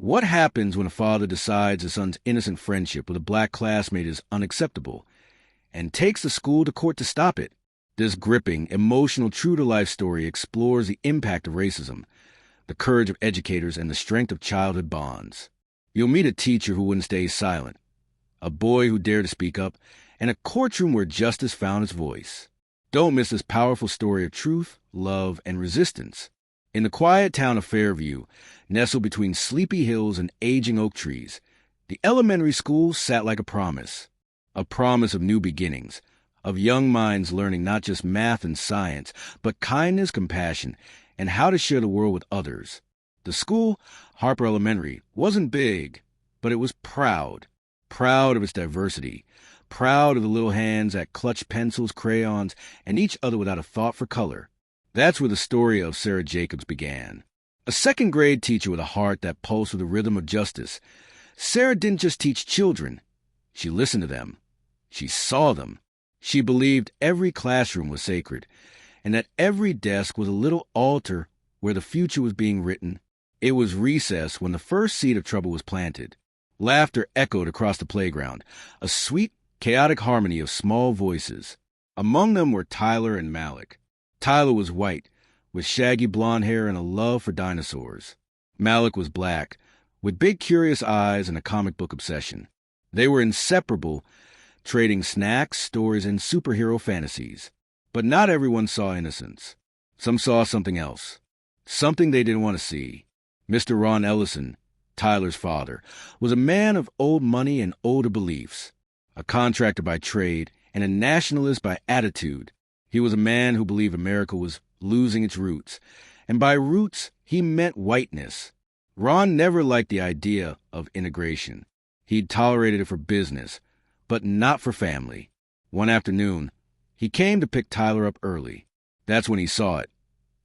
What happens when a father decides his son's innocent friendship with a black classmate is unacceptable and takes the school to court to stop it? This gripping, emotional, true-to-life story explores the impact of racism, the courage of educators, and the strength of childhood bonds. You'll meet a teacher who wouldn't stay silent, a boy who dared to speak up, and a courtroom where justice found its voice. Don't miss this powerful story of truth, love, and resistance. In the quiet town of Fairview, nestled between sleepy hills and aging oak trees, the elementary school sat like a promise of new beginnings, of young minds learning not just math and science, but kindness, compassion, and how to share the world with others. The school, Harper Elementary, wasn't big, but it was proud of its diversity, proud of the little hands that clutched pencils, crayons, and each other without a thought for color. That's where the story of Sarah Jacobs began. A second-grade teacher with a heart that pulsed with the rhythm of justice, Sarah didn't just teach children. She listened to them. She saw them. She believed every classroom was sacred, and that every desk was a little altar where the future was being written. It was recess when the first seed of trouble was planted. Laughter echoed across the playground, a sweet, chaotic harmony of small voices. Among them were Tyler and Malik. Tyler was white, with shaggy blonde hair and a love for dinosaurs. Malik was black, with big curious eyes and a comic book obsession. They were inseparable, trading snacks, stories, and superhero fantasies. But not everyone saw Innocence. Some saw something else, something they didn't want to see. Mr. Ron Ellison, Tyler's father, was a man of old money and older beliefs, a contractor by trade and a nationalist by attitude. He was a man who believed America was losing its roots, and by roots, he meant whiteness. Ron never liked the idea of integration. He'd tolerated it for business, but not for family. One afternoon, he came to pick Tyler up early. That's when he saw it.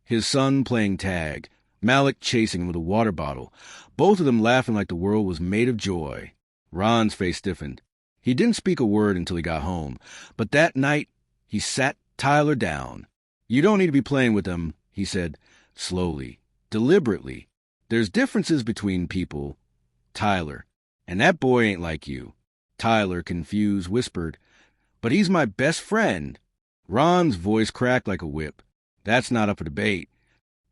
His son playing tag, Malik chasing him with a water bottle, both of them laughing like the world was made of joy. Ron's face stiffened. He didn't speak a word until he got home, but that night, he sat Tyler down. "You don't need to be playing with them," he said, slowly, deliberately. "There's differences between people, Tyler, and that boy ain't like you." Tyler, confused, whispered, "But he's my best friend." Ron's voice cracked like a whip. "That's not up for debate."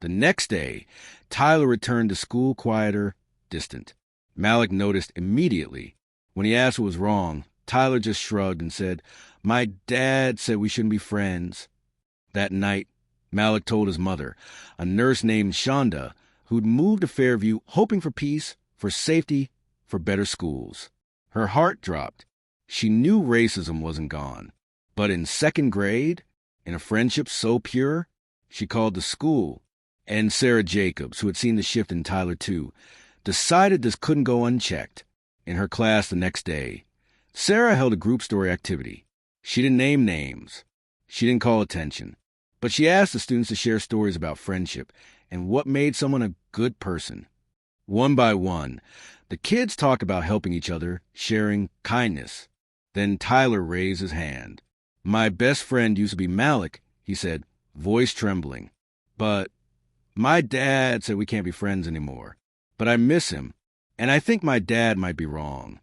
The next day, Tyler returned to school quieter, distant. Malik noticed immediately. When he asked what was wrong, Tyler just shrugged and said, "My dad said we shouldn't be friends." That night, Malik told his mother, a nurse named Shonda, who'd moved to Fairview hoping for peace, for safety, for better schools. Her heart dropped. She knew racism wasn't gone. But in second grade, in a friendship so pure, she called the school. And Sarah Jacobs, who had seen the shift in Tyler too, decided this couldn't go unchecked. In her class the next day, Sarah held a group story activity. She didn't name names. She didn't call attention. But she asked the students to share stories about friendship and what made someone a good person. One by one, the kids talked about helping each other, sharing kindness. Then Tyler raised his hand. "My best friend used to be Malik," he said, voice trembling. "But my dad said we can't be friends anymore. But I miss him, and I think my dad might be wrong."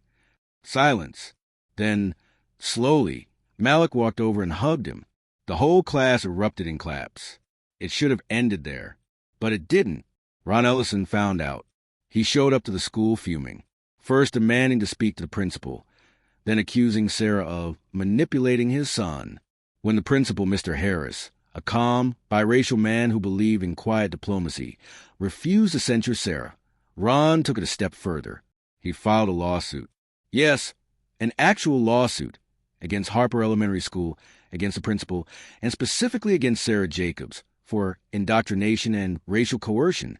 Silence. Then, slowly, Malik walked over and hugged him. The whole class erupted in claps. It should have ended there, but it didn't. Ron Ellison found out. He showed up to the school fuming, first demanding to speak to the principal, then accusing Sarah of manipulating his son. When the principal, Mr. Harris, a calm, biracial man who believed in quiet diplomacy, refused to censure Sarah, Ron took it a step further. He filed a lawsuit. Yes, an actual lawsuit against Harper Elementary School, against the principal, and specifically against Sarah Jacobs for indoctrination and racial coercion,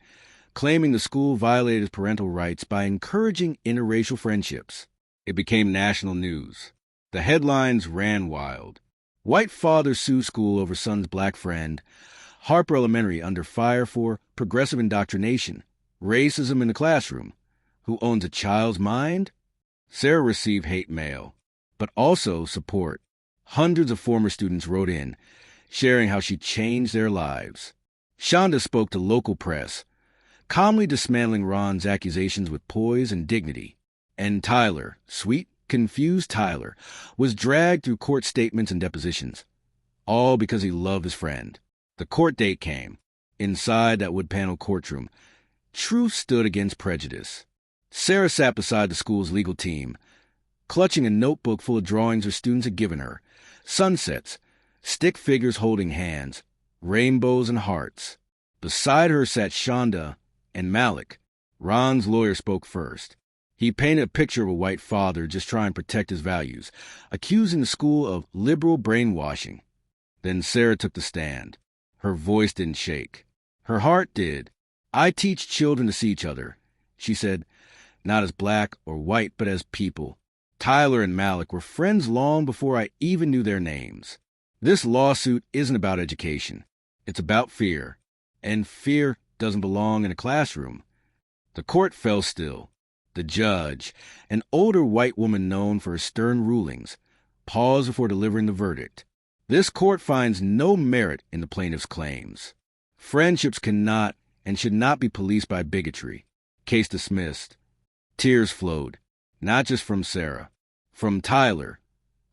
claiming the school violated his parental rights by encouraging interracial friendships. It became national news. The headlines ran wild. White father sues school over son's black friend. Harper Elementary under fire for progressive indoctrination. Racism in the classroom. Who owns a child's mind? Sarah received hate mail, but also support. Hundreds of former students wrote in, sharing how she changed their lives. Shonda spoke to local press, calmly dismantling Ron's accusations with poise and dignity. And Tyler, sweet, confused Tyler, was dragged through court statements and depositions, all because he loved his friend. The court date came. Inside that wood-paneled courtroom, truth stood against prejudice. Sarah sat beside the school's legal team, clutching a notebook full of drawings her students had given her. Sunsets, stick figures holding hands, rainbows and hearts. Beside her sat Shonda and Malik. Ron's lawyer spoke first. He painted a picture of a white father just trying to protect his values, accusing the school of liberal brainwashing. Then Sarah took the stand. Her voice didn't shake. Her heart did. "I teach children to see each other," she said, "not as black or white, but as people. Tyler and Malik were friends long before I even knew their names. This lawsuit isn't about education. It's about fear. And fear doesn't belong in a classroom." The court fell still. The judge, an older white woman known for her stern rulings, paused before delivering the verdict. "This court finds no merit in the plaintiff's claims. Friendships cannot and should not be policed by bigotry." Case dismissed. Tears flowed, not just from Sarah, from Tyler,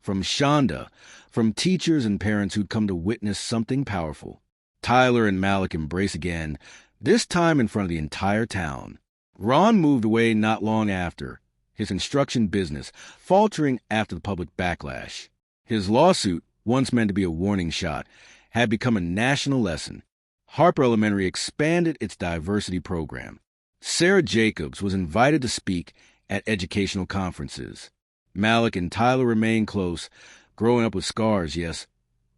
from Shonda, from teachers and parents who'd come to witness something powerful. Tyler and Malik embrace again, this time in front of the entire town. Ron moved away not long after, his construction business faltering after the public backlash. His lawsuit, once meant to be a warning shot, had become a national lesson. Harper Elementary expanded its diversity program. Sarah Jacobs was invited to speak at educational conferences. Malik and Tyler remained close, growing up with scars, yes,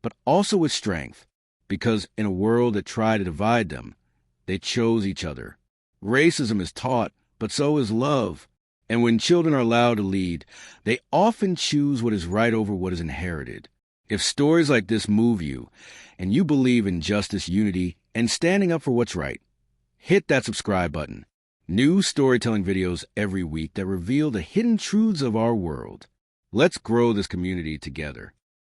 but also with strength, because in a world that tried to divide them, they chose each other. Racism is taught, but so is love. And when children are allowed to lead, they often choose what is right over what is inherited. If stories like this move you, and you believe in justice, unity, and standing up for what's right, hit that subscribe button. New storytelling videos every week that reveal the hidden truths of our world. Let's grow this community together.